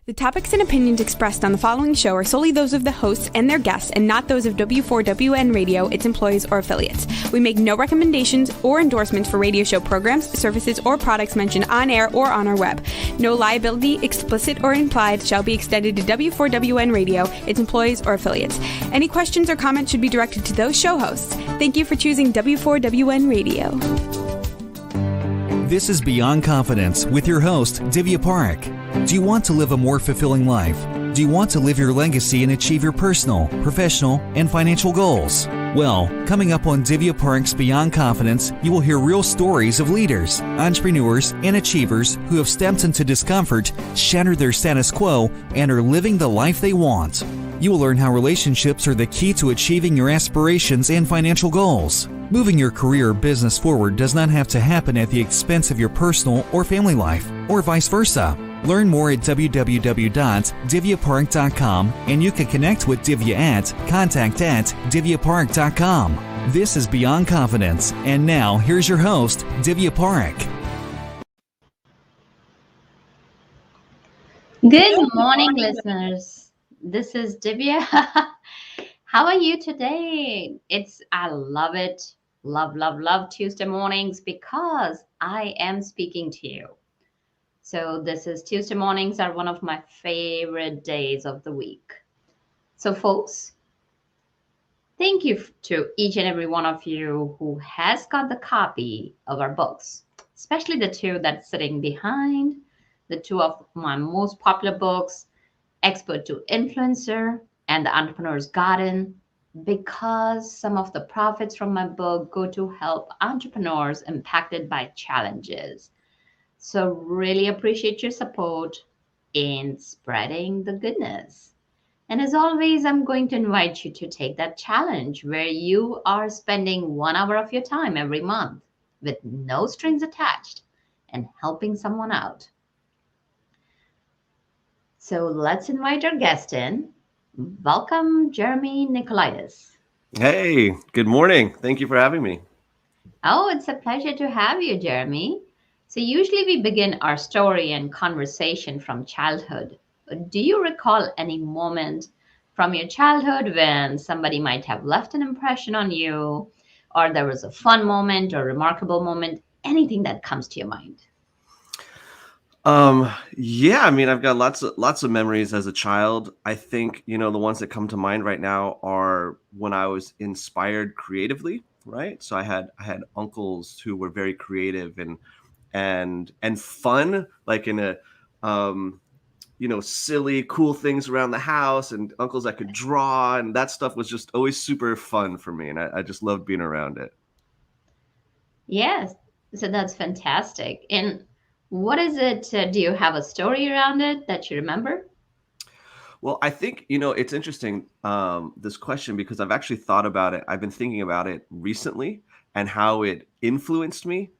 The topics and opinions expressed on the following show are solely those of the hosts and their guests and not those of W4WN Radio, its employees, or affiliates. We make no recommendations or endorsements for radio show programs, services, or products mentioned on air or on our web. No liability, explicit or implied, shall be extended to W4WN Radio, its employees, or affiliates. Any questions or comments should be directed to those show hosts. Thank you for choosing W4WN Radio. This is Beyond Confidence with your host, Divya Parekh. Do you want to live a more fulfilling life? Do you want to live your legacy and achieve your personal, professional, and financial goals? Well, coming up on Divya Parekh's Beyond Confidence, you will hear real stories of leaders, entrepreneurs, and achievers who have stepped into discomfort, shattered their status quo, and are living the life they want. You will learn how relationships are the key to achieving your aspirations and financial goals. Moving your career or business forward does not have to happen at the expense of your personal or family life, or vice versa. Learn more at www.divyaparekh.com, and you can connect with Divya at contact@divyaparekh.com. This is Beyond Confidence, and now here's your host, Divya Parekh. Good morning, listeners. This is Divya. How are you today? I love it. Love Tuesday mornings because I am speaking to you. So Tuesday mornings are one of my favorite days of the week. So folks, thank you to each and every one of you who has got the copy of our books, especially the two that's sitting behind, the two of my most popular books, Expert to Influencer and The Entrepreneur's Garden, because some of the profits from my book go to help entrepreneurs impacted by challenges. So really appreciate your support in spreading the goodness. And as always, I'm going to invite you to take that challenge where you are spending 1 hour of your time every month with no strings attached and helping someone out. So let's invite our guest in. Welcome, Jeremy Nicolaides. Hey, good morning. Thank you for having me. Oh, it's a pleasure to have you, Jeremy. So usually we begin our story and conversation from childhood. Do you recall any moment from your childhood when somebody might have left an impression on you, or there was a fun moment or remarkable moment, anything that comes to your mind? Yeah, I mean, I've got lots of memories as a child. I think, the ones that come to mind right now are when I was inspired creatively, right? So I had uncles who were very creative and fun, like in a silly, cool things around the house, and uncles that could draw, and that stuff was just always super fun for me, and I just loved being around it. Yes, so that's fantastic. And what is it? Do you have a story around it that you remember? Well, I think, it's interesting, this question, because I've actually thought about it. I've been thinking about it recently and how it influenced me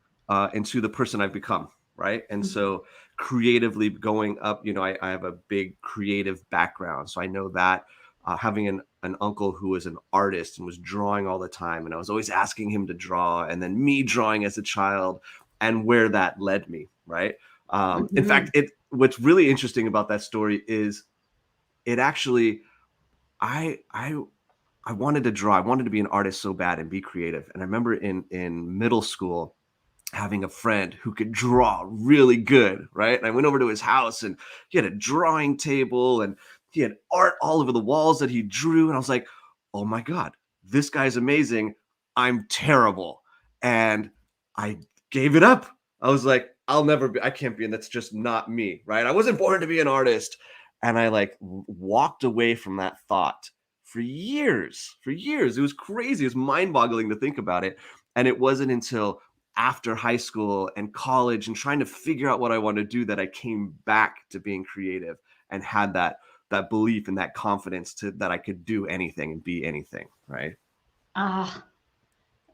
into the person I've become, right? And so creatively going up, I have a big creative background. So I know that having an uncle who was an artist and was drawing all the time, and I was always asking him to draw, and then me drawing as a child, and where that led me, right? In fact, what's really interesting about that story is it actually, I wanted to draw. I wanted to be an artist so bad and be creative. And I remember in middle school having a friend who could draw really good, right? And I went over to his house, and he had a drawing table, and he had art all over the walls that he drew. And I was like, oh my God, this guy's amazing. I'm terrible. And I gave it up. I was like, I can't be, and that's just not me, right? I wasn't born to be an artist. And I walked away from that thought for years. It was crazy. It was mind-boggling to think about it. And it wasn't until after high school and college and trying to figure out what I want to do that I came back to being creative and had that belief and that confidence that I could do anything and be anything, right?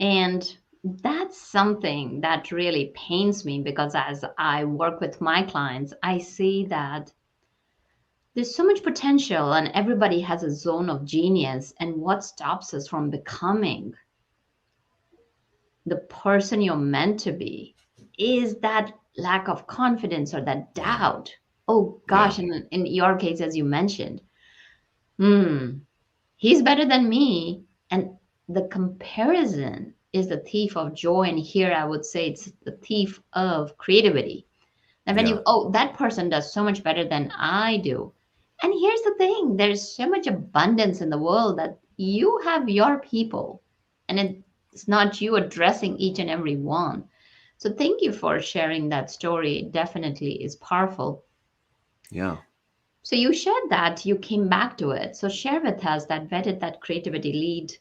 And that's something that really pains me, because as I work with my clients, I see that there's so much potential and everybody has a zone of genius. And what stops us from becoming the person you're meant to be is that lack of confidence or that doubt. Oh Yeah. gosh, in your case, as you mentioned, hmm, he's better than me. And the comparison is the thief of joy. And here I would say it's the thief of creativity. And when Yeah. you, oh, that person does so much better than I do. And here's the thing, there's so much abundance in the world that you have your people, and it's not you addressing each and every one. So thank you for sharing that story. It definitely is powerful. Yeah. So you shared that you came back to it. So share with us that where did that creativity lead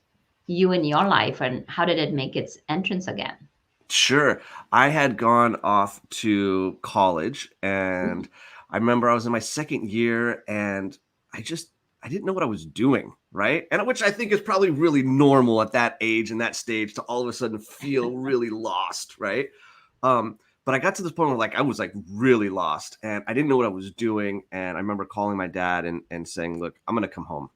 you in your life and how did it make its entrance again? Sure. I had gone off to college and I remember I was in my second year and I just I didn't know what I was doing, right? And which I think is probably really normal at that age and that stage to all of a sudden feel really lost, right? But I got to this point where like I was like really lost and I didn't know what I was doing. And I remember calling my dad and saying, look, I'm gonna come home.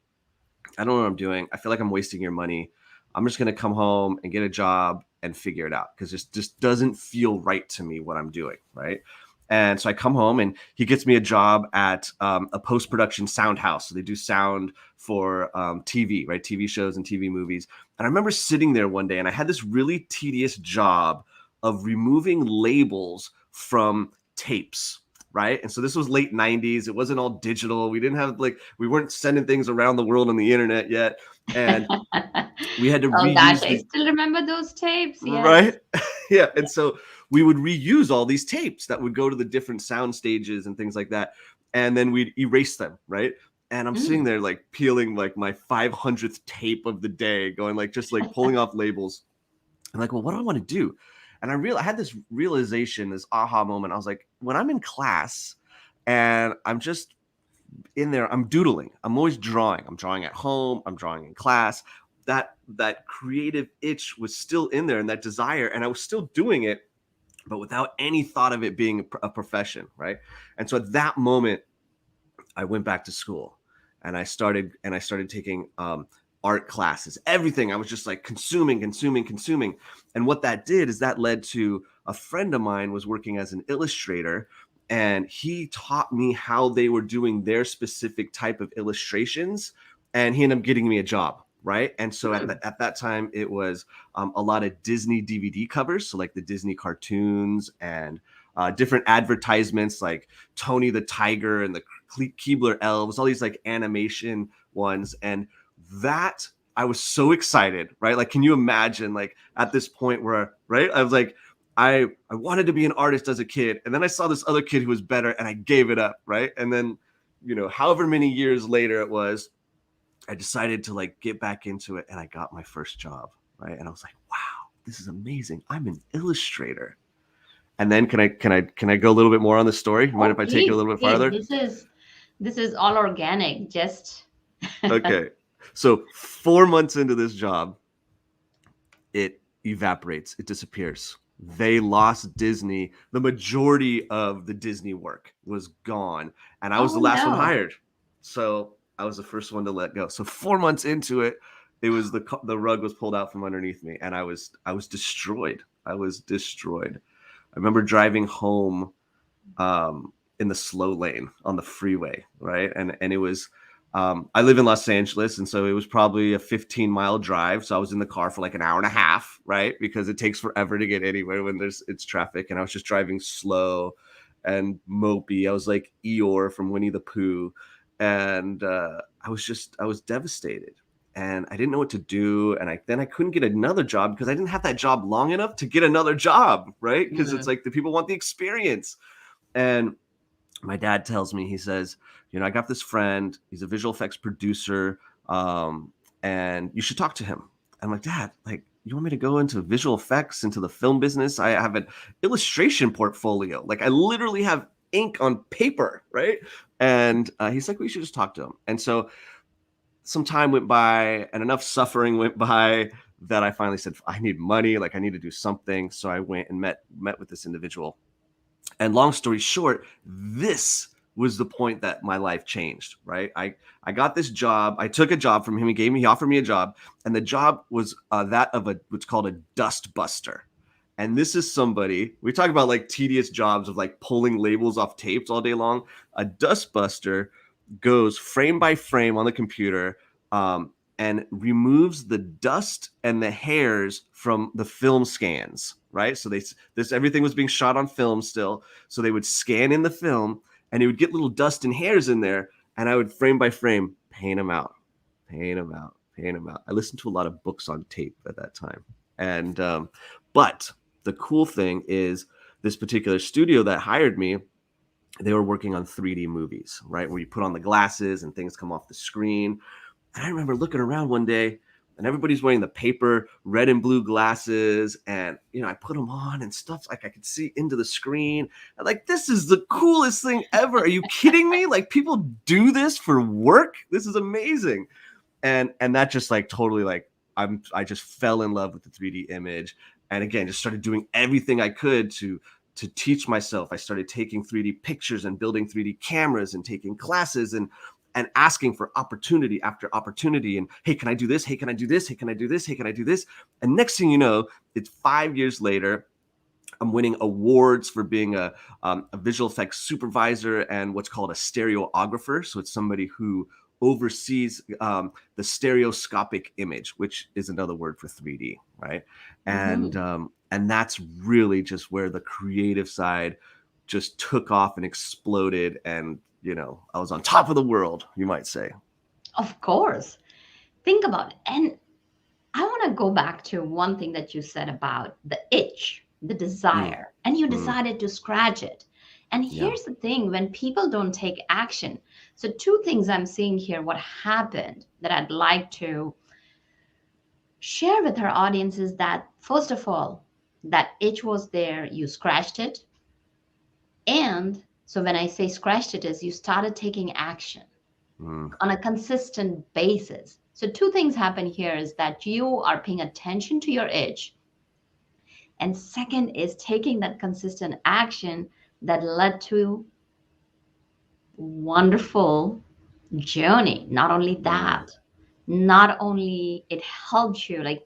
I don't know what I'm doing. I feel like I'm wasting your money. I'm just going to come home and get a job and figure it out because this just doesn't feel right to me what I'm doing. Right. And so I come home and he gets me a job at a post production sound house. So they do sound for TV, right? TV shows and TV movies. And I remember sitting there one day and I had this really tedious job of removing labels from tapes. Right. And so this was late 90s. It wasn't all digital. We didn't have like, we weren't sending things around the world on the internet yet. And we had to Oh gosh, reuse I the, still remember those tapes. Yes. right. Yeah. And so we would reuse all these tapes that would go to the different sound stages and things like that. And then we'd erase them. Right. And I'm sitting Mm. there like peeling like my 500th tape of the day, going like, just like pulling off labels. I'm like, well, what do I want to do? And I had this realization, this aha moment. I was like, when I'm in class and I'm just in there, I'm doodling. I'm always drawing. I'm drawing at home. I'm drawing in class. That creative itch was still in there and that desire, and I was still doing it, but without any thought of it being a profession, right? And so at that moment, I went back to school and I started taking art classes, everything. I was just like consuming. And what that did is that led to a friend of mine was working as an illustrator and he taught me how they were doing their specific type of illustrations. And he ended up getting me a job. Right. And so Mm. at that time, it was a lot of Disney DVD covers. So like the Disney cartoons and different advertisements like Tony the Tiger and the Keebler Elves, all these like animation ones. And that I was so excited, right? Like, can you imagine like at this point where, right? I was like, I wanted to be an artist as a kid. And then I saw this other kid who was better and I gave it up, right? And then, however many years later it was, I decided to like get back into it and I got my first job, right? And I was like, wow, this is amazing. I'm an illustrator. And then can I go a little bit more on the story? You mind Oh, if I take it a please, little bit please. farther? This is all organic. Just Okay. So 4 months into this job, it evaporates, it disappears. They lost Disney. The majority of the Disney work was gone. And I was oh the last one no. hired. So I was the first one to let go. So 4 months into it, it was the rug was pulled out from underneath me and I was destroyed. I was destroyed. I remember driving home in the slow lane on the freeway, right? And it was I live in Los Angeles, and so it was probably a 15-mile drive. So I was in the car for like an hour and a half, right? Because it takes forever to get anywhere when it's traffic. And I was just driving slow and mopey. I was like Eeyore from Winnie the Pooh, and I was devastated. And I didn't know what to do, and then I couldn't get another job because I didn't have that job long enough to get another job, right? Because it's Mm. like the people want the experience, and my dad tells me, he says, I got this friend, he's a visual effects producer, and you should talk to him. I'm like, Dad, like, you want me to go into visual effects, into the film business? I have an illustration portfolio. Like, I literally have ink on paper, right? And he's like, we should just talk to him. And so some time went by and enough suffering went by that I finally said, I need money. Like, I need to do something. So I went and met with this individual, and long story short, this was the point that my life changed, right? I got this job. I took a job from him. He offered me a job, and the job was that of what's called a dust buster. And this is somebody, we talk about like tedious jobs of like pulling labels off tapes all day long. A dustbuster goes frame by frame on the computer, and removes the dust and the hairs from the film scans, right? So everything was being shot on film still. So they would scan in the film and it would get little dust and hairs in there. And I would frame by frame paint them out, paint them out, paint them out. I listened to a lot of books on tape at that time. And, but the cool thing is this particular studio that hired me, they were working on 3D movies, right? Where you put on the glasses and things come off the screen. And I remember looking around one day and everybody's wearing the paper red and blue glasses. And, I put them on and stuff like I could see into the screen. I'm like, this is the coolest thing ever. Are you kidding me? Like people do this for work? This is amazing. And that just like totally like, I just fell in love with the 3D image. And again, just started doing everything I could to teach myself. I started taking 3D pictures and building 3D cameras and taking classes and asking for opportunity after opportunity. And hey, can I do this? Hey, can I do this? Hey, can I do this? Hey, can I do this? And next thing you know, it's 5 years later. I'm winning awards for being a visual effects supervisor and what's called a stereographer. So it's somebody who oversees the stereoscopic image, which is another word for 3D, right? And that's really just where the creative side just took off and exploded. And, I was on top of the world, you might say. Of course. Think about it. And I want to go back to one thing that you said about the itch, the desire, and you decided to scratch it. And here's the thing, when people don't take action. So two things I'm seeing here, what happened that I'd like to share with our audience is that, first of all, that itch was there, you scratched it. And so when I say scratched it is you started taking action on a consistent basis. So two things happen here is that you are paying attention to your itch. And second is taking that consistent action that led to wonderful journey. Not only that, not only it helped you, like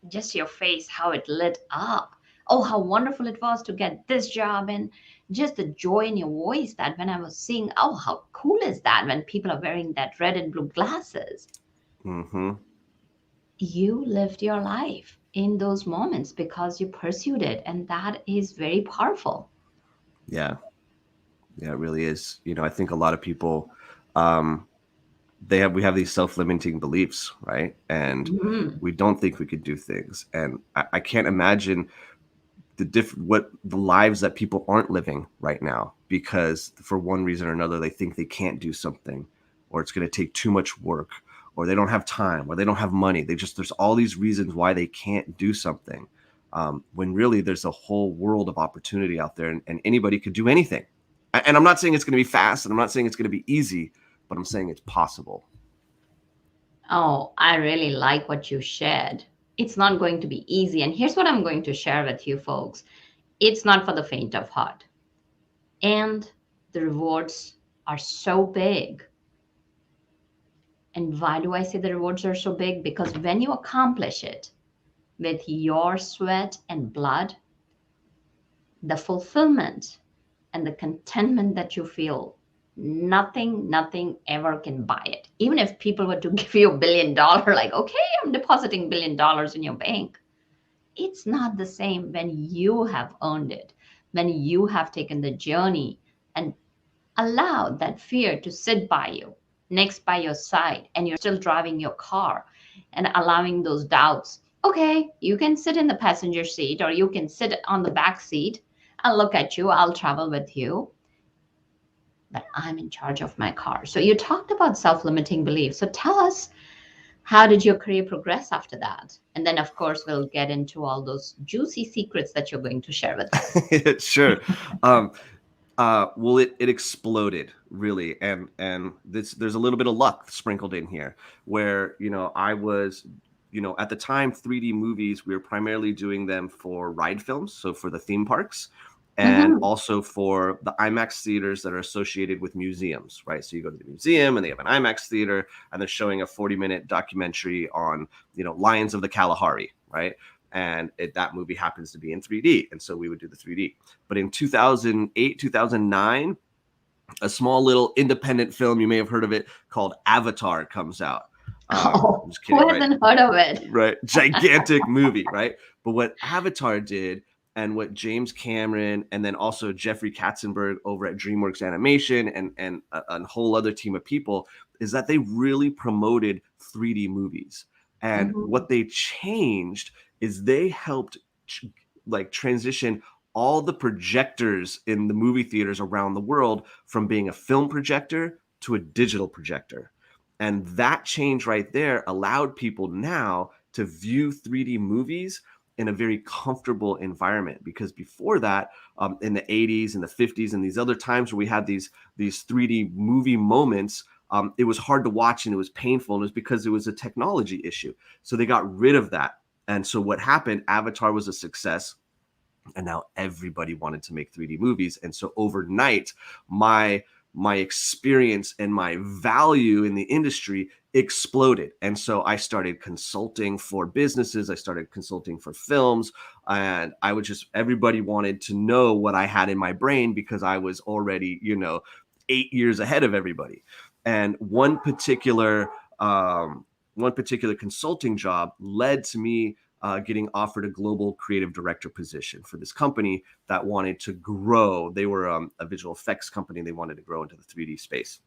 just your face, how it lit up. Oh, how wonderful it was to get this job, and just the joy in your voice that when I was seeing, oh, how cool is that when people are wearing that red and blue glasses. You lived your life in those moments because you pursued it. And that is very powerful. Yeah, it really is. I think a lot of people, we have these self-limiting beliefs, right? And we don't think we could do things. And I can't imagine what the lives that people aren't living right now, because for one reason or another, they think they can't do something, or it's going to take too much work, or they don't have time, or they don't have money. There's all these reasons why they can't do something. When really there's a whole world of opportunity out there, and anybody could do anything. And I'm not saying it's going to be fast, and I'm not saying it's going to be easy, but I'm saying it's possible. Oh, I really like what you shared. It's not going to be easy. And here's what I'm going to share with you folks. It's not for the faint of heart. And the rewards are so big. And why do I say the rewards are so big? Because when you accomplish it with your sweat and blood, the fulfillment and the contentment that you feel, nothing ever can buy it. Even if people were to give you $1 billion, like, okay, I'm depositing $1 billion in your bank. It's not the same when you have earned it, when you have taken the journey and allowed that fear to sit by you, next by your side, and you're still driving your car and allowing those doubts. Okay, you can sit in the passenger seat or you can sit on the back seat and look at you. I'll travel with you. But I'm in charge of my car. So you talked about self-limiting beliefs. So tell us, how did your career progress after that? And then, of course, we'll get into all those juicy secrets that you're going to share with us. Sure. Well, it exploded really. And there's a little bit of luck sprinkled in here where, I was, at the time, 3D movies, we were primarily doing them for ride films. So for the theme parks. And also for the IMAX theaters that are associated with museums, right? So you go to the museum and they have an IMAX theater and they're showing a 40-minute documentary on, Lions of the Kalahari, right? and that movie happens to be in 3D, and so we would do the 3D. But in 2008, 2009, a small little independent film, you may have heard of it, called Avatar comes out. I'm just kidding, who hasn't heard of it? Right, gigantic movie, right? But what Avatar did, and what James Cameron and then also Jeffrey Katzenberg over at DreamWorks Animation and a whole other team of people, is that they really promoted 3D movies. And what they changed is they helped transition all the projectors in the movie theaters around the world from being a film projector to a digital projector. And that change right there allowed people now to view 3D movies in a very comfortable environment, because before that, in the 80s and the 50s and these other times where we had these 3D movie moments, it was hard to watch and it was painful, and it was because it was a technology issue. So they got rid of that. And so what happened, Avatar was a success, and now everybody wanted to make 3D movies. And so overnight, my experience and my value in the industry exploded. And so I started consulting for businesses. I started consulting for films, and everybody wanted to know what I had in my brain, because I was already, 8 years ahead of everybody. And one particular consulting job led to me getting offered a global creative director position for this company that wanted to grow. They were a visual effects company. They wanted to grow into the 3D space.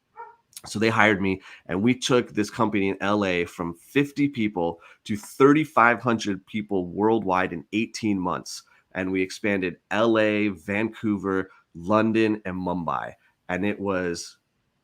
So they hired me, and we took this company in LA from 50 people to 3,500 people worldwide in 18 months. And we expanded LA, Vancouver, London, and Mumbai. And it was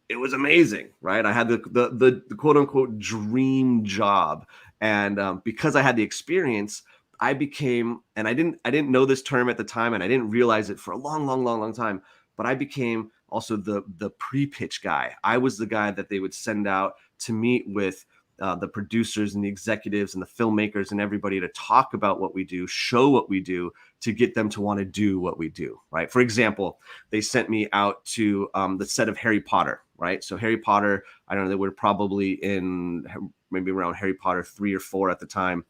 amazing, right? I had the quote unquote dream job. And because I had the experience, I became, and I didn't know this term at the time, and I didn't realize it for a long time, but I became also the pre-pitch guy. I was the guy that they would send out to meet with the producers and the executives and the filmmakers and everybody to talk about what we do, show what we do, to get them to want to do what we do, right? For example, they sent me out to the set of Harry Potter, right? So Harry Potter, I don't know, they were probably in maybe around Harry Potter 3 or 4 at the time.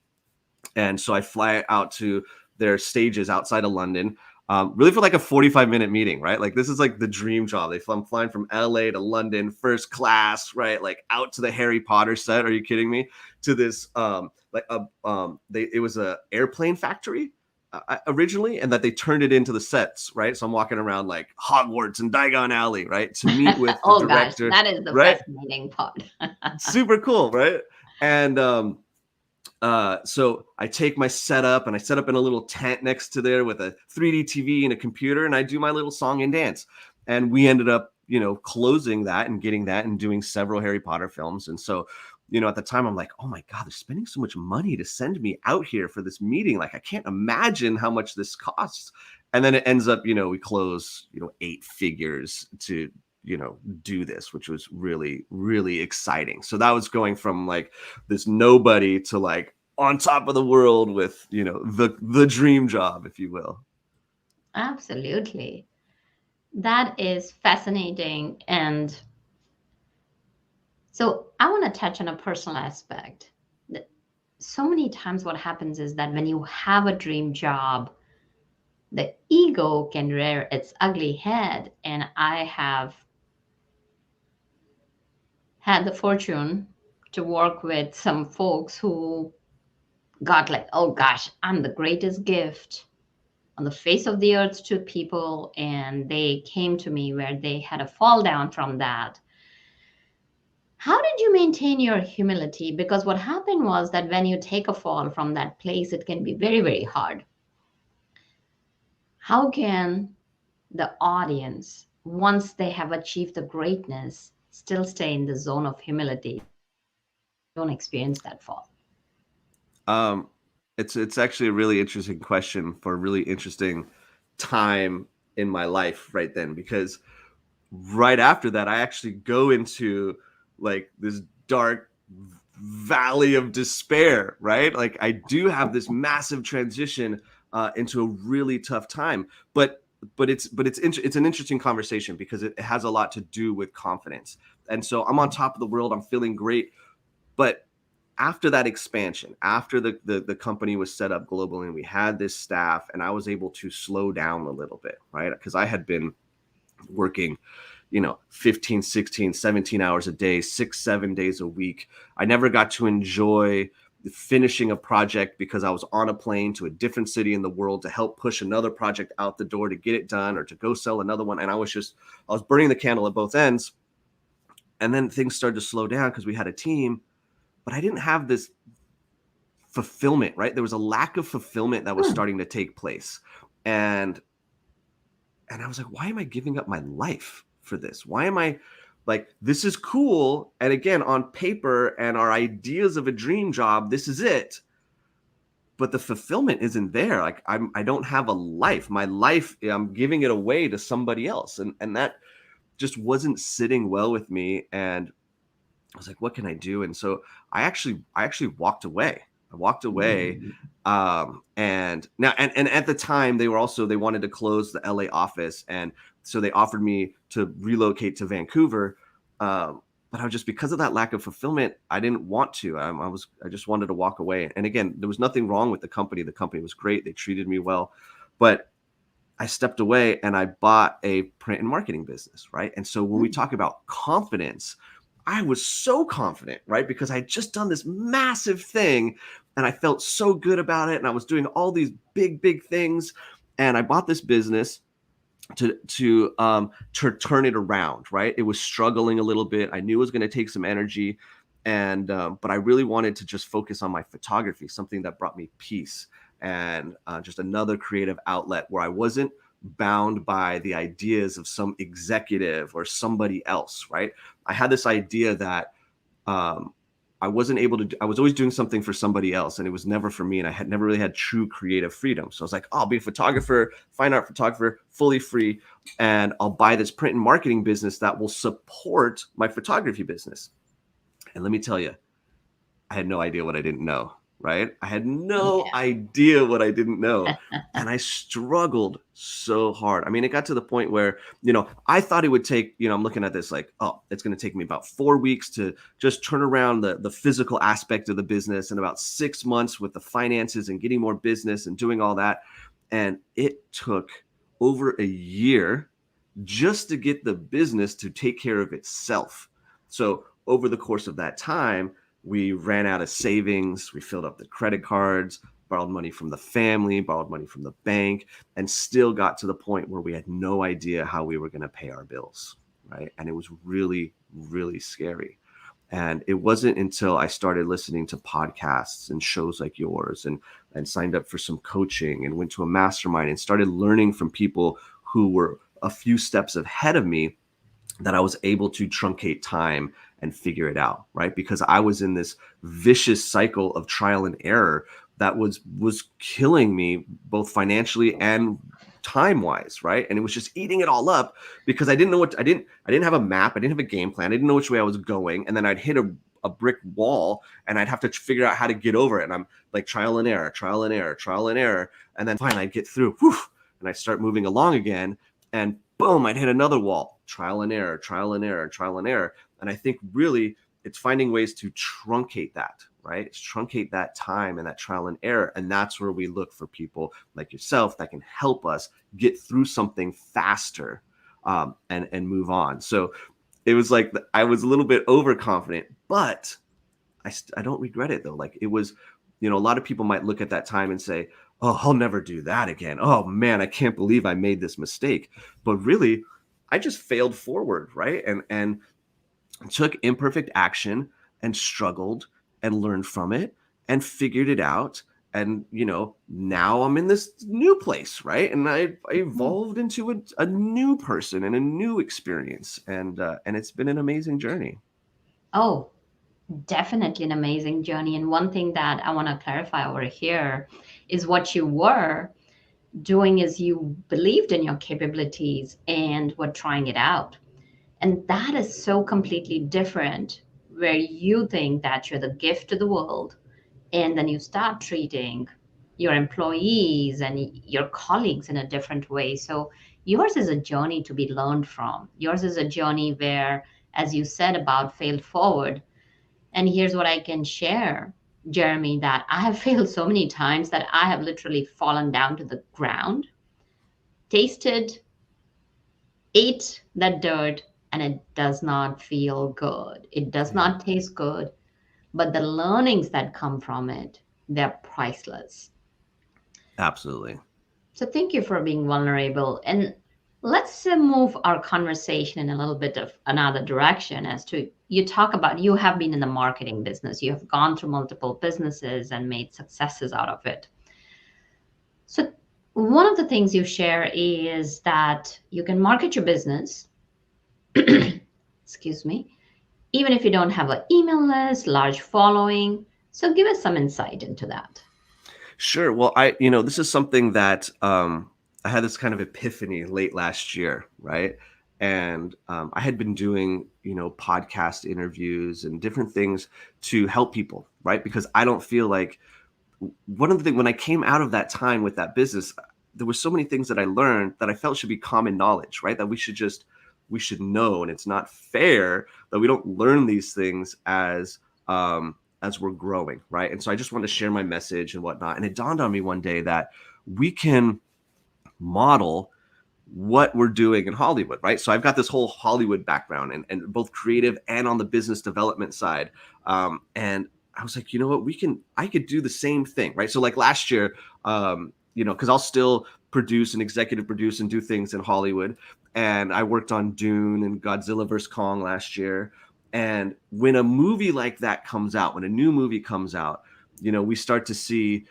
And so I fly out to their stages outside of London, really for like a 45-minute meeting, right? Like this is like the dream job. I'm flying from LA to London, first class, right? Like out to the Harry Potter set. Are you kidding me? To this, it was a airplane factory originally, and that they turned it into the sets, right? So I'm walking around like Hogwarts and Diagon Alley, right? To meet with the director. Gosh, that is the right? fascinating part. Super cool, right? And so I take my setup and I set up in a little tent next to there with a 3D TV and a computer, and I do my little song and dance. And we ended up, closing that and getting that and doing several Harry Potter films. And so, at the time I'm like, oh my God, they're spending so much money to send me out here for this meeting. Like I can't imagine how much this costs. And then it ends up, we close, 8 figures to, do this, which was really, really exciting. So that was going from like this nobody to like on top of the world with, the dream job, if you will. Absolutely. That is fascinating. And so I want to touch on a personal aspect. So many times what happens is that when you have a dream job, the ego can rear its ugly head. And I have had the fortune to work with some folks who got like, oh gosh, I'm the greatest gift on the face of the earth to people. And they came to me where they had a fall down from that. How did you maintain your humility? Because what happened was that when you take a fall from that place, it can be very, very hard. How can the audience, once they have achieved the greatness, still stay in the zone of humility? Don't experience that fall. It's actually a really interesting question for a really interesting time in my life right then, because right after that, I actually go into like this dark valley of despair, right? Like I do have this massive transition into a really tough time, but it's an interesting conversation because it has a lot to do with confidence. And so I'm on top of the world, I'm feeling great, but after that expansion, after the company was set up globally and we had this staff, and I was able to slow down a little bit, right? Because I had been working 15, 16, 17 hours a day, 6, 7 days a week. I never got to enjoy finishing a project because I was on a plane to a different city in the world to help push another project out the door to get it done or to go sell another one. And I was burning the candle at both ends. And then things started to slow down because we had a team, but I didn't have this fulfillment, right? There was a lack of fulfillment that was starting to take place. And I was like, why am I giving up my life for this? Why am I like, this is cool. And again, on paper and our ideas of a dream job, this is it. But the fulfillment isn't there. Like I don't have a life. My life, I'm giving it away to somebody else. And that just wasn't sitting well with me. And I was like, what can I do? And so I actually walked away. I walked away. And at the time they wanted to close the LA office. And so they offered me to relocate to Vancouver. But I was just, because of that lack of fulfillment, I didn't want to. I just wanted to walk away. And again, there was nothing wrong with the company. The company was great. They treated me well, but I stepped away and I bought a print and marketing business, right? And so when we talk about confidence, I was so confident, right? Because I had just done this massive thing and I felt so good about it. And I was doing all these big, big things. And I bought this business to turn it around, right? It was struggling a little bit. I knew it was going to take some energy. And, but I really wanted to just focus on my photography, something that brought me peace and just another creative outlet where I wasn't bound by the ideas of some executive or somebody else, right? I had this idea that I wasn't able to, I was always doing something for somebody else and it was never for me. And I had never really had true creative freedom. So I was like, oh, I'll be a photographer, fine art photographer, fully free. And I'll buy this print and marketing business that will support my photography business. And let me tell you, I had no idea what I didn't know, right? I had no idea what I didn't know. And I struggled so hard. I mean, it got to the point where, I thought it would take, I'm looking at this like, oh, it's going to take me about 4 weeks to just turn around the physical aspect of the business and about 6 months with the finances and getting more business and doing all that. And it took over a year just to get the business to take care of itself. So over the course of that time, we ran out of savings. We filled up the credit cards, borrowed money from the family, borrowed money from the bank, and still got to the point where we had no idea how we were going to pay our bills, right? And it was really, really scary. And it wasn't until I started listening to podcasts and shows like yours and signed up for some coaching and went to a mastermind and started learning from people who were a few steps ahead of me that I was able to truncate time and figure it out, right? Because I was in this vicious cycle of trial and error that was killing me both financially and time-wise, right? And it was just eating it all up because I didn't know I didn't have a map, I didn't have a game plan, I didn't know which way I was going, and then I'd hit a brick wall and I'd have to figure out how to get over it. And I'm like trial and error, and then fine, I'd get through, and I'd start moving along again, and boom, I'd hit another wall, trial and error. And I think really it's finding ways to truncate that, right? It's truncate that time and that trial and error. And that's where we look for people like yourself that can help us get through something faster and move on. So it was like I was a little bit overconfident, but I don't regret it though. Like it was, a lot of people might look at that time and say, oh, I'll never do that again. Oh man, I can't believe I made this mistake. But really, I just failed forward, right? And took imperfect action and struggled and learned from it and figured it out. And, now I'm in this new place, right? And I evolved into a new person and a new experience. And it's been an amazing journey. Oh, definitely an amazing journey. And one thing that I want to clarify over here is what you were doing is you believed in your capabilities and were trying it out. And that is so completely different where you think that you're the gift to the world. And then you start treating your employees and your colleagues in a different way. So yours is a journey to be learned from. Yours is a journey where, as you said about fail forward, And here's what I can share, Jeremy, that I have failed so many times that I have literally fallen down to the ground, tasted, ate that dirt, and it does not feel good. It does not taste good, but the learnings that come from it, they're priceless. Absolutely. So thank you for being vulnerable. And let's move our conversation in a little bit of another direction as to you talk about you have been in the marketing business. You have gone through multiple businesses and made successes out of it. So one of the things you share is that you can market your business, excuse me, even if you don't have an email list, large following. So give us some insight into that. Sure. Well, this is something that I had this kind of epiphany late last year, right? And I had been doing, podcast interviews and different things to help people, right? Because I don't feel like one of the things when I came out of that time with that business, there were so many things that I learned that I felt should be common knowledge, right? That we should know, and it's not fair that we don't learn these things as we're growing, right? And so I just wanted to share my message and whatnot. And it dawned on me one day that we can model what we're doing in Hollywood, right? So I've got this whole Hollywood background and both creative and on the business development side. And I was like, you know what, I could do the same thing, right? So like last year, because I'll still produce and executive produce and do things in Hollywood. And I worked on Dune and Godzilla vs. Kong last year. And when a movie like that comes out, when a new movie comes out, we start to see,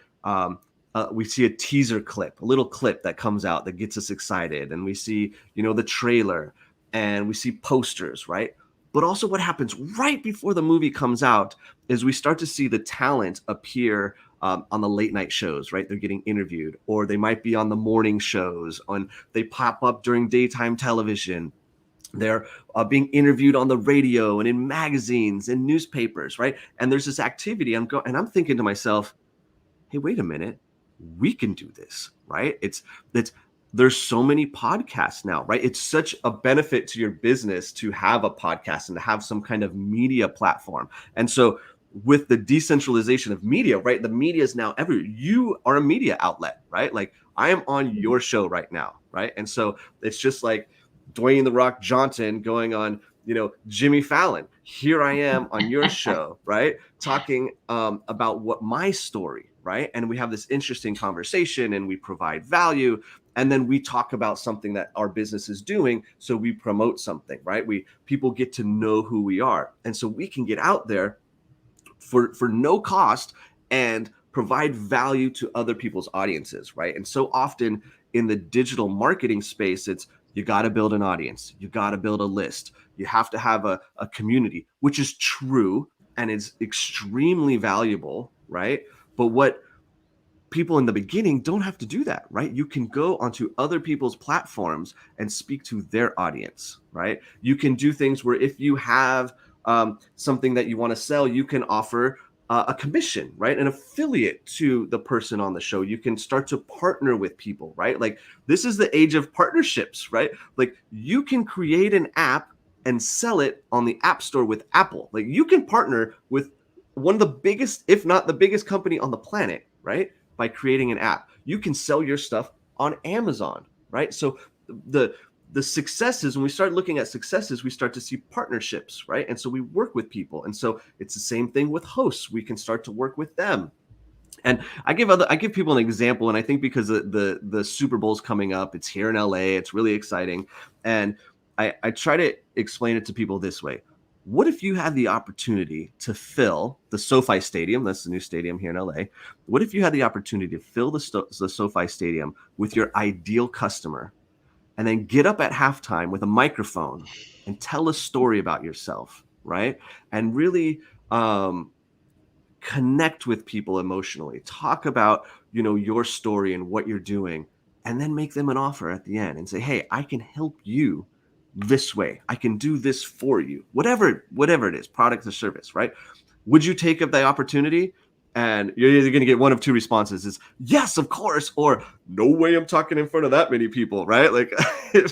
we see a teaser clip, a little clip that comes out that gets us excited. And we see, the trailer, and we see posters, right? But also what happens right before the movie comes out is we start to see the talent appear on the late night shows, right? They're getting interviewed, or they might be on the morning shows, they pop up during daytime television. They're being interviewed on the radio and in magazines and newspapers, right? And there's this activity. I'm thinking to myself, hey, wait a minute, we can do this, right? There's so many podcasts now, right? It's such a benefit to your business to have a podcast and to have some kind of media platform. And so with the decentralization of media, right? The media is now everywhere. You are a media outlet, right? Like I am on your show right now, right? And so it's just like Dwayne "The Rock" Johnson going on, Jimmy Fallon. Here I am on your show, right? Talking about what my story, right? And we have this interesting conversation and we provide value. And then we talk about something that our business is doing. So we promote something, right? People get to know who we are. And so we can get out there for no cost and provide value to other people's audiences, right? And so often in the digital marketing space, it's you got to build an audience. You got to build a list. You have to have a community, which is true and is extremely valuable, right? But what people in the beginning don't have to do that, right? You can go onto other people's platforms and speak to their audience, right? You can do things where if you have something that you want to sell, you can offer a commission, right? An affiliate to the person on the show. You can start to partner with people, right? Like this is the age of partnerships, right? Like you can create an app and sell it on the App Store with Apple. Like you can partner with one of the biggest, if not the biggest company on the planet, right? By creating an app. You can sell your stuff on Amazon, right? So the successes, when we start looking at successes, we start to see partnerships, right? And so we work with people. And so it's the same thing with hosts. We can start to work with them. And I give people an example, and I think because the Super Bowl's coming up, it's here in LA, it's really exciting. And I try to explain it to people this way. What if you had the opportunity to fill the SoFi Stadium? That's the new stadium here in LA. What if you had the opportunity to fill the SoFi Stadium with your ideal customer and then get up at halftime with a microphone and tell a story about yourself, right? And really connect with people emotionally. Talk about, your story and what you're doing, and then make them an offer at the end and say, hey, I can help you this way. I can do this for you. Whatever it is, product or service, right? Would you take up the opportunity? And you're either going to get one of two responses: is yes, of course, or no way I'm talking in front of that many people, right? Like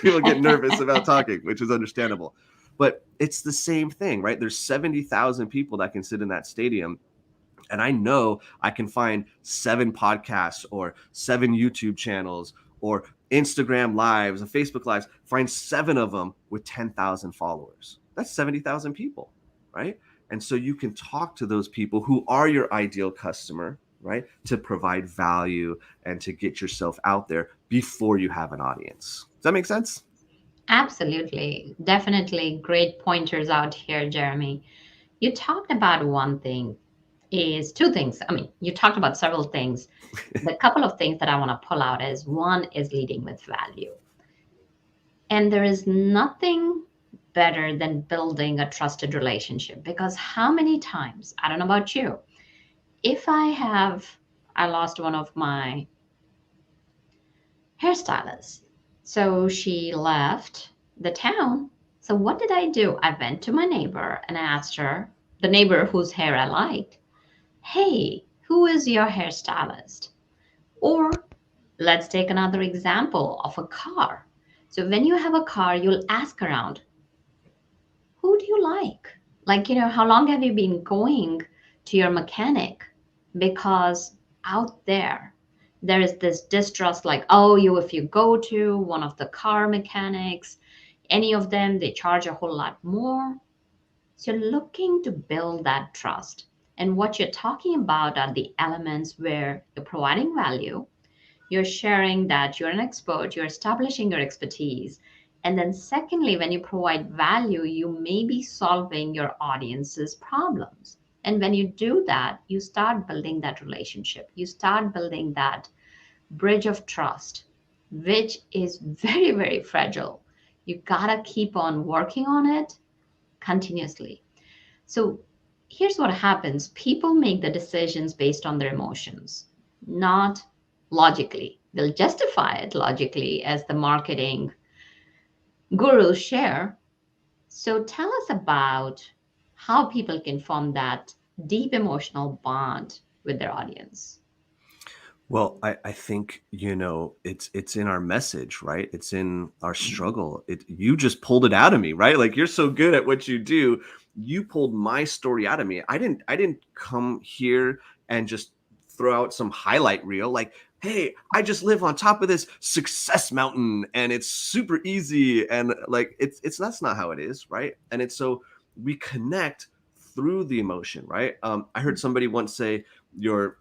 people get nervous about talking, which is understandable. But it's the same thing, right? There's 70,000 people that can sit in that stadium. And I know I can find 7 podcasts or 7 YouTube channels or Instagram lives and Facebook lives, find 7 of them with 10,000 followers. That's 70,000 people, right? And so you can talk to those people who are your ideal customer, right? To provide value and to get yourself out there before you have an audience. Does that make sense? Absolutely. Definitely great pointers out here, Jeremy. You talked about one thing, is two things. I mean, you talked about several things. The couple of things that I want to pull out is one is leading with value. And there is nothing better than building a trusted relationship, because how many times, I don't know about you, if I lost one of my hairstylists. So she left the town. So what did I do? I went to my neighbor and I asked her, the neighbor whose hair I liked, hey, who is your hairstylist? Or let's take another example of a car. So when you have a car, you'll ask around, who do you like? Like, how long have you been going to your mechanic? Because out there is this distrust, like, oh, if you go to one of the car mechanics, any of them, they charge a whole lot more. So you're looking to build that trust. And what you're talking about are the elements where you're providing value, you're sharing that you're an expert, you're establishing your expertise. And then, secondly, when you provide value, you may be solving your audience's problems. And when you do that, you start building that relationship. You start building that bridge of trust, which is very, very fragile. You gotta keep on working on it continuously. So here's what happens. People make the decisions based on their emotions, not logically. They'll justify it logically, as the marketing gurus share. So tell us about how people can form that deep emotional bond with their audience. Well, I think, it's in our message, right? It's in our struggle. You just pulled it out of me, right? Like, you're so good at what you do. You pulled my story out of me. I didn't come here and just throw out some highlight reel like, hey, I just live on top of this success mountain and it's super easy, and like it's that's not how it is, right? And it's so we connect through the emotion, right? I heard somebody once say your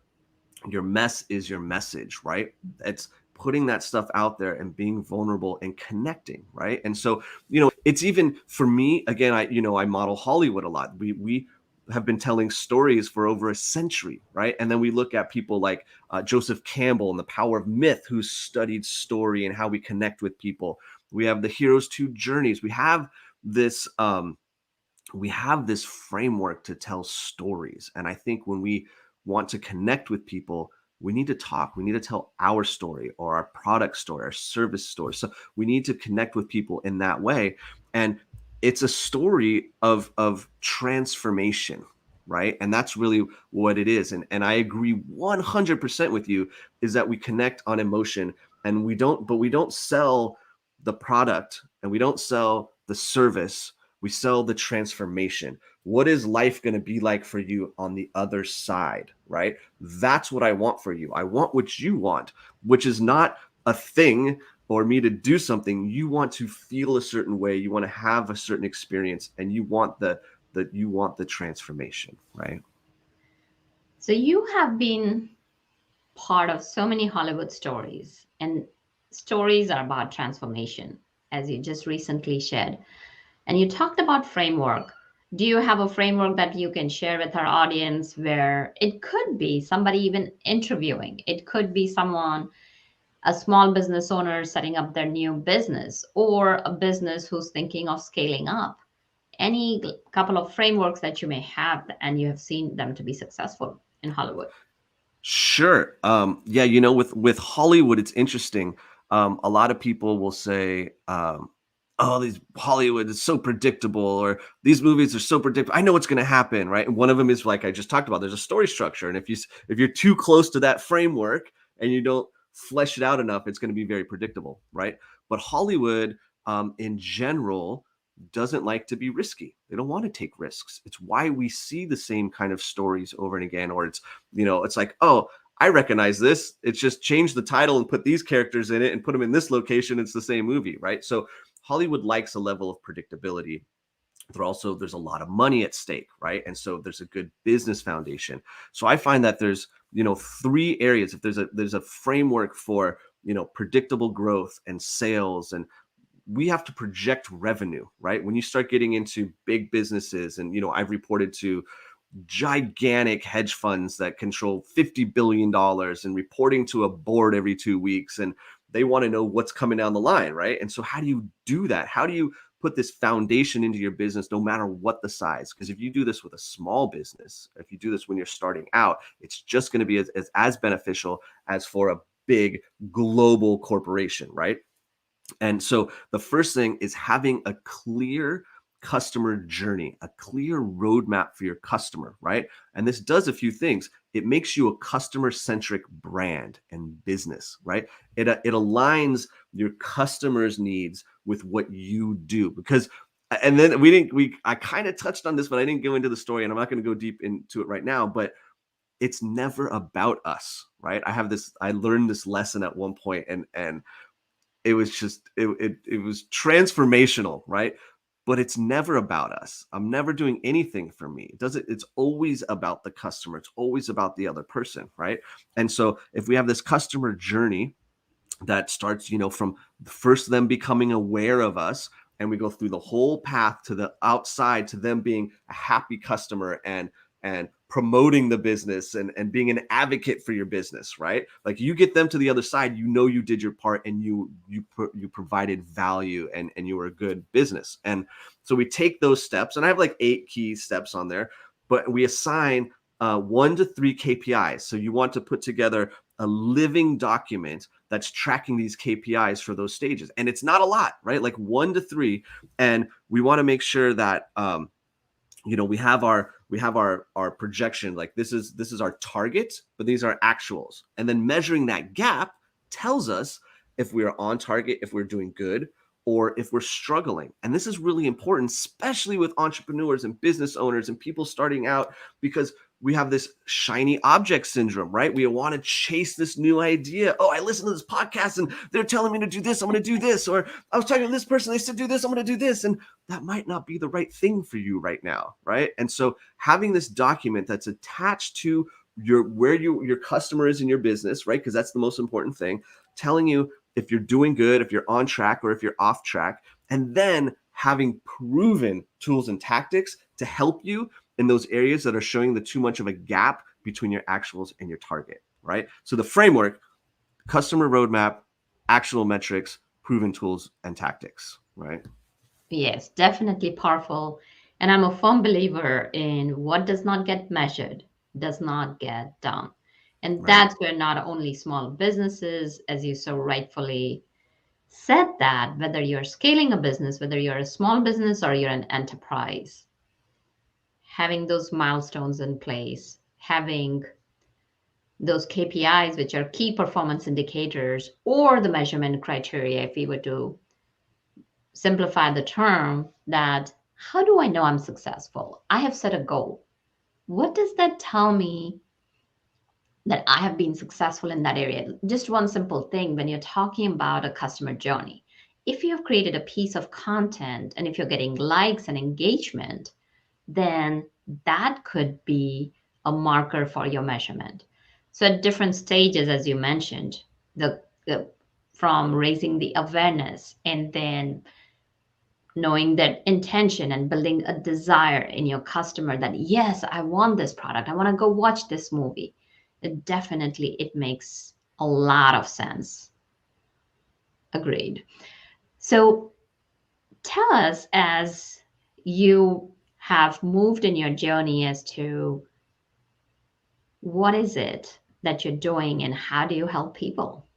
mess is your message, right? It's putting that stuff out there and being vulnerable and connecting, right? And so, it's even for me, again, I model Hollywood a lot. We have been telling stories for over a century, right? And then we look at people like Joseph Campbell and the Power of Myth, who studied story and how we connect with people. We have the Hero's Two Journeys. This we have this framework to tell stories. And I think when we want to connect with people, we need to talk. We need to tell our story or our product story, our service story. So we need to connect with people in that way. And it's a story of transformation, right? And that's really what it is. And I agree 100% with you, is that we connect on emotion, and we don't sell the product and we don't sell the service. We sell the transformation. What is life going to be like for you on the other side, right? That's what I want for you. I want what you want, which is not a thing or me to do something. You want to feel a certain way. You want to have a certain experience, and you want the transformation, right? So you have been part of so many Hollywood stories, and stories are about transformation, as you just recently shared. And you talked about framework. Do you have a framework that you can share with our audience, where it could be somebody even interviewing? It could be someone, a small business owner setting up their new business, or a business who's thinking of scaling up. Any couple of frameworks that you may have and you have seen them to be successful in Hollywood? Sure. Yeah, with Hollywood, it's interesting. A lot of people will say, oh, these Hollywood is so predictable, or these movies are so predictable. I know what's going to happen, right? And one of them is, like I just talked about, there's a story structure. And if you're too close to that framework and you don't flesh it out enough, it's going to be very predictable, right? But Hollywood, in general, doesn't like to be risky. They don't want to take risks. It's why we see the same kind of stories over and again, or it's, it's like, oh, I recognize this. It's just change the title and put these characters in it and put them in this location. It's the same movie, right? So Hollywood likes a level of predictability. There's a lot of money at stake, right? And so there's a good business foundation. So I find that there's, 3 areas. If there's a framework for, predictable growth and sales, and we have to project revenue, right? When you start getting into big businesses, and, I've reported to gigantic hedge funds that control $50 billion and reporting to a board every 2 weeks, and they want to know what's coming down the line, right? And so how do you do that? How do you put this foundation into your business no matter what the size? Because if you do this with a small business, if you do this when you're starting out, it's just going to be as beneficial as for a big global corporation, right? And so the first thing is having a clear customer journey, a clear roadmap for your customer, right? And this does a few things. It makes you a customer-centric brand and business, right? It aligns your customers' needs with what you do. Because, and then I kind of touched on this, but I didn't go into the story, and I'm not going to go deep into it right now, but it's never about us, right? I learned this lesson at one point, and it was just, it was transformational, right? But it's never about us. I'm never doing anything for me. It's always about the customer. It's always about the other person, right? And so if we have this customer journey that starts, from first them becoming aware of us, and we go through the whole path to the outside, to them being a happy customer and promoting the business and being an advocate for your business, right? Like, you get them to the other side, you did your part, and you provided value, and you were a good business. And so we take those steps, and I have like 8 key steps on there, but we assign 1 to 3 KPIs. So you want to put together a living document that's tracking these KPIs for those stages. And it's not a lot, right? Like 1 to 3. And we want to make sure that, we have our projection, like this is our target, but these are actuals. And then measuring that gap tells us if we are on target, if we're doing good, or if we're struggling. And this is really important, especially with entrepreneurs and business owners and people starting out, because we have this shiny object syndrome, right? We want to chase this new idea. Oh, I listened to this podcast and they're telling me to do this. I'm going to do this. Or I was talking to this person, they said do this, I'm going to do this. And that might not be the right thing for you right now, right? And so having this document that's attached to your customer is in your business, right? Because that's the most important thing, telling you if you're doing good, if you're on track, or if you're off track, and then having proven tools and tactics to help you in those areas that are showing the too much of a gap between your actuals and your target, right? So the framework: customer roadmap, actual metrics, proven tools and tactics, right? Yes, definitely powerful. And I'm a firm believer in what does not get measured does not get done. And Right. that's where not only small businesses, as you so rightfully said, that whether you're scaling a business, whether you're a small business or you're an enterprise, having those milestones in place, having those KPIs, which are key performance indicators, or the measurement criteria, if we were to simplify the term, that how do I know I'm successful? I have set a goal. What does that tell me that I have been successful in that area? Just one simple thing: when you're talking about a customer journey, if you have created a piece of content and if you're getting likes and engagement, then that could be a marker for your measurement. So at different stages, as you mentioned, the from raising the awareness, and then knowing that intention and building a desire in your customer that, yes, I want this product, I want to go watch this movie, it makes a lot of sense. Agreed. So tell us, as you have moved in your journey, as to what is it that you're doing and how do you help people?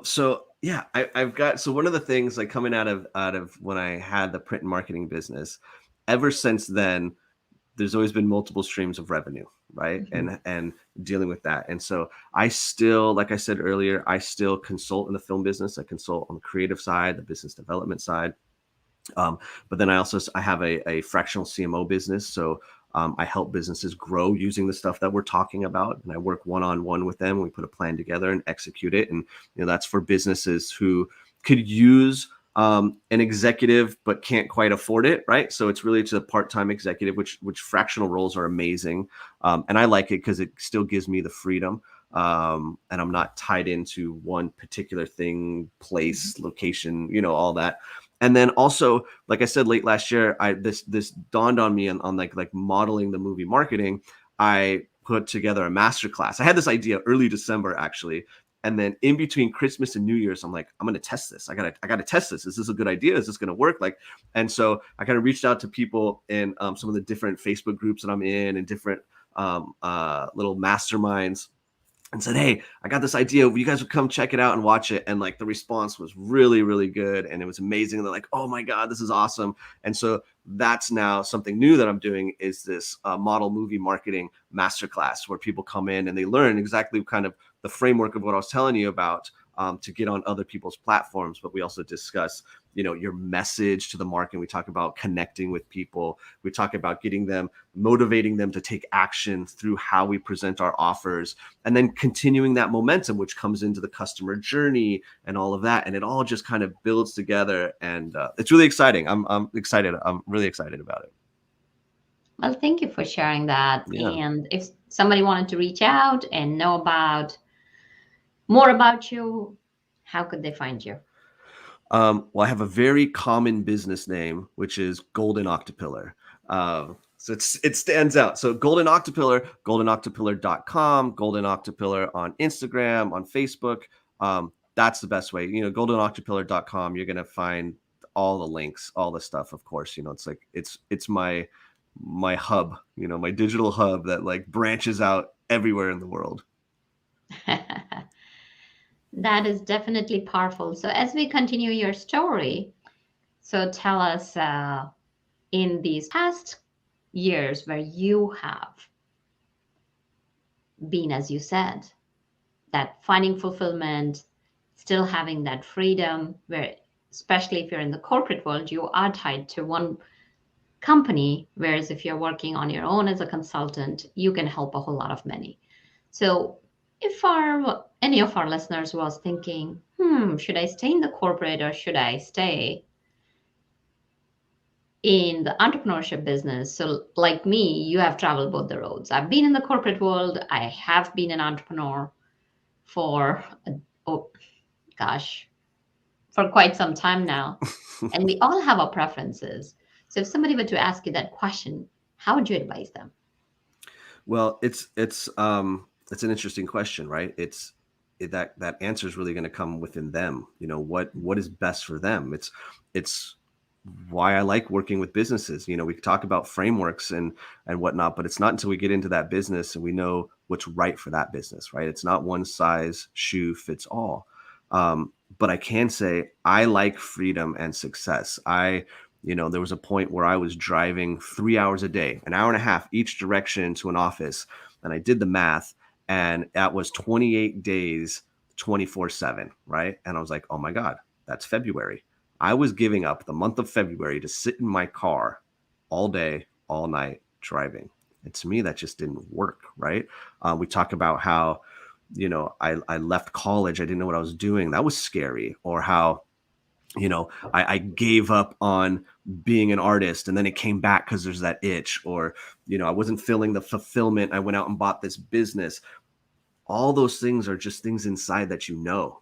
So yeah, I've got, so one of the things, like, coming out of when I had the print and marketing business, ever since then, there's always been multiple streams of revenue, right? Mhm. And dealing with that. And so I still, like I said earlier, I still consult in the film business. I consult on the creative side, the business development side. But then I have a fractional CMO business. So I help businesses grow using the stuff that we're talking about. And I work one-on-one with them. We put a plan together and execute it. And that's for businesses who could use an executive but can't quite afford it, right? So it's really to the part-time executive, which fractional roles are amazing. And I like it because it still gives me the freedom. And I'm not tied into one particular thing, place, location, all that. And then also, like I said, late last year, this dawned on me on like modeling the movie marketing. I put together a masterclass. I had this idea early December, actually. And then in between Christmas and New Year's, I'm like, I'm going to test this. I gotta test this. Is this a good idea? Is this going to work? And so I kind of reached out to people in some of the different Facebook groups that I'm in and different little masterminds, and said, hey, I got this idea. You guys would come check it out and watch it. And like the response was really, really good. And it was amazing. And they're like, oh my God, this is awesome. And so that's now something new that I'm doing, is this model movie marketing masterclass, where people come in and they learn exactly kind of the framework of what I was telling you about, to get on other people's platforms. But we also discuss, your message to the market. We talk about connecting with people. We talk about motivating them to take action through how we present our offers, and then continuing that momentum, which comes into the customer journey and all of that. And it all just kind of builds together. And it's really exciting. I'm excited. I'm really excited about it. Well, thank you for sharing that. Yeah. And if somebody wanted to reach out and know more about you, how could they find you? Well, I have a very common business name, which is Golden Octopillar. So it stands out. So Golden Octopillar, goldenoctopillar.com, Golden Octopillar on Instagram, on Facebook. That's the best way. Goldenoctopillar.com, you're going to find all the links, all the stuff, of course. It's like, it's my hub, my digital hub that like branches out everywhere in the world. That is definitely powerful. So as we continue your story, so tell us in these past years where you have been, as you said, that finding fulfillment, still having that freedom, where especially if you're in the corporate world, you are tied to one company, whereas if you're working on your own as a consultant, you can help a whole lot of many. So if any of our listeners was thinking, should I stay in the corporate or should I stay in the entrepreneurship business? So like me, you have traveled both the roads. I've been in the corporate world. I have been an entrepreneur for quite some time now. And we all have our preferences. So if somebody were to ask you that question, how would you advise them? Well, it's an interesting question, right? That answer is really going to come within them. What is best for them. It's why I like working with businesses. We can talk about frameworks and whatnot, but it's not until we get into that business and we know what's right for that business, right? It's not one size shoe fits all. But I can say I like freedom and success. There was a point where I was driving 3 hours a day, an hour and a half each direction to an office, and I did the math. And that was 28 days, 24/7, right? And I was like, oh my God, that's February. I was giving up the month of February to sit in my car all day, all night driving. And to me, that just didn't work, right? We talk about how, I left college. I didn't know what I was doing. That was scary. Or how, I gave up on being an artist and then it came back because there's that itch. Or, I wasn't feeling the fulfillment. I went out and bought this business. All those things are just things inside that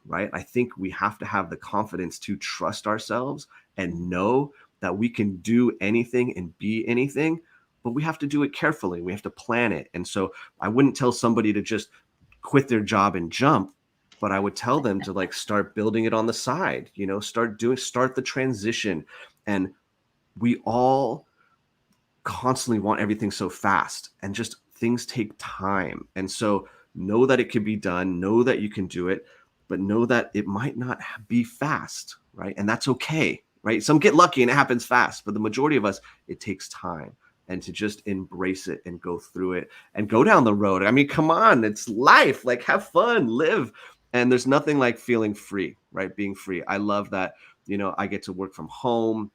right? I think we have to have the confidence to trust ourselves and know that we can do anything and be anything, but we have to do it carefully. We have to plan it. And so I wouldn't tell somebody to just quit their job and jump, but I would tell them to like start building it on the side, start the transition. And we all constantly want everything so fast, and just things take time. And so know that it can be done, know that you can do it, but know that it might not be fast, right? And that's okay, right? Some get lucky and it happens fast, but the majority of us, it takes time. And to just embrace it and go through it and go down the road. I mean, come on, it's life. Like, have fun, live. And there's nothing like feeling free, right? Being free. I love that, I get to work from home.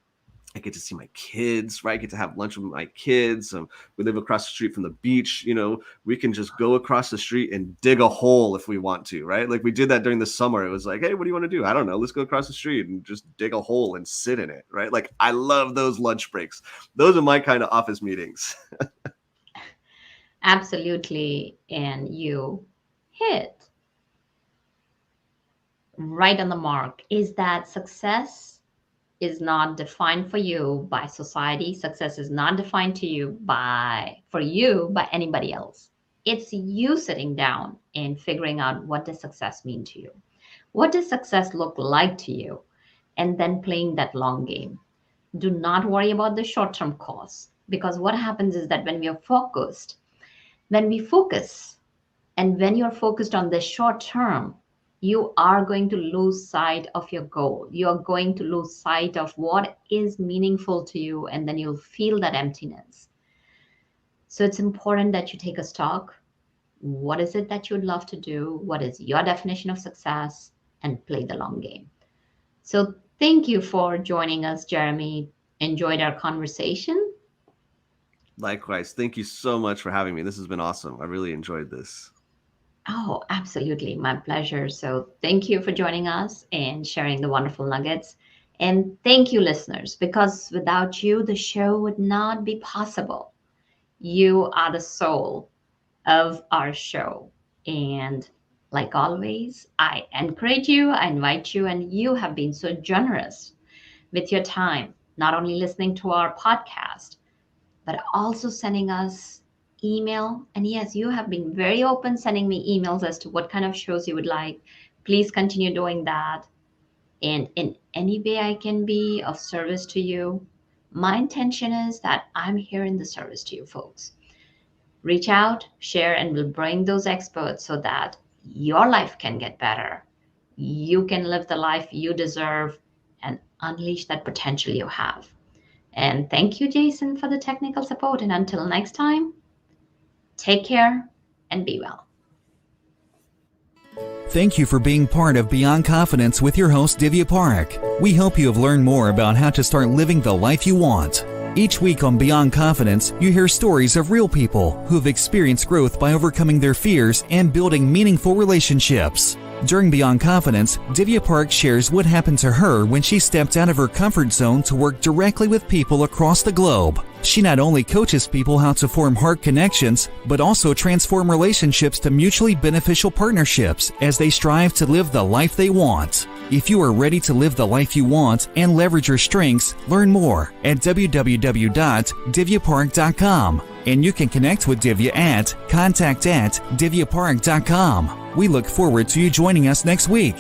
I get to see my kids, right? I get to have lunch with my kids. We live across the street from the beach. We can just go across the street and dig a hole if we want to, right? Like we did that during the summer. It was like, hey, what do you want to do? I don't know. Let's go across the street and just dig a hole and sit in it, right? Like I love those lunch breaks. Those are my kind of office meetings. Absolutely. And you hit right on the mark, is that success is not defined for you by society. Success is not defined for you by anybody else. It's you sitting down and figuring out, what does success mean to you? What does success look like to you? And then playing that long game. Do not worry about the short-term costs, because what happens is that when we focus, and when you're focused on the short term, you are going to lose sight of your goal. You're going to lose sight of what is meaningful to you, and then you'll feel that emptiness. So it's important that you take a stock. What is it that you'd love to do? What is your definition of success? And play the long game. So thank you for joining us, Jeremy. Enjoyed our conversation. Likewise. Thank you so much for having me. This has been awesome. I really enjoyed this. Oh, absolutely. My pleasure. So thank you for joining us and sharing the wonderful nuggets. And thank you, listeners, because without you, the show would not be possible. You are the soul of our show. And like always, I encourage you, I invite you, and you have been so generous with your time, not only listening to our podcast, but also sending us email. And yes, you have been very open, sending me emails as to what kind of shows you would like. Please continue doing that. And in any way I can be of service to you, my intention is that I'm here in the service to you folks. Reach out, share, and we'll bring those experts so that your life can get better. You can live the life you deserve and unleash that potential you have. And thank you, Jason, for the technical support. And until next time, take care and be well. Thank you for being part of Beyond Confidence with your host, Divya Parekh. We hope you have learned more about how to start living the life you want. Each week on Beyond Confidence, you hear stories of real people who have experienced growth by overcoming their fears and building meaningful relationships. During Beyond Confidence, Divya Parekh shares what happened to her when she stepped out of her comfort zone to work directly with people across the globe. She not only coaches people how to form heart connections, but also transform relationships to mutually beneficial partnerships as they strive to live the life they want. If you are ready to live the life you want and leverage your strengths, learn more at www.divyaparekh.com. And you can connect with Divya at contact@divyaparekh.com. We look forward to you joining us next week.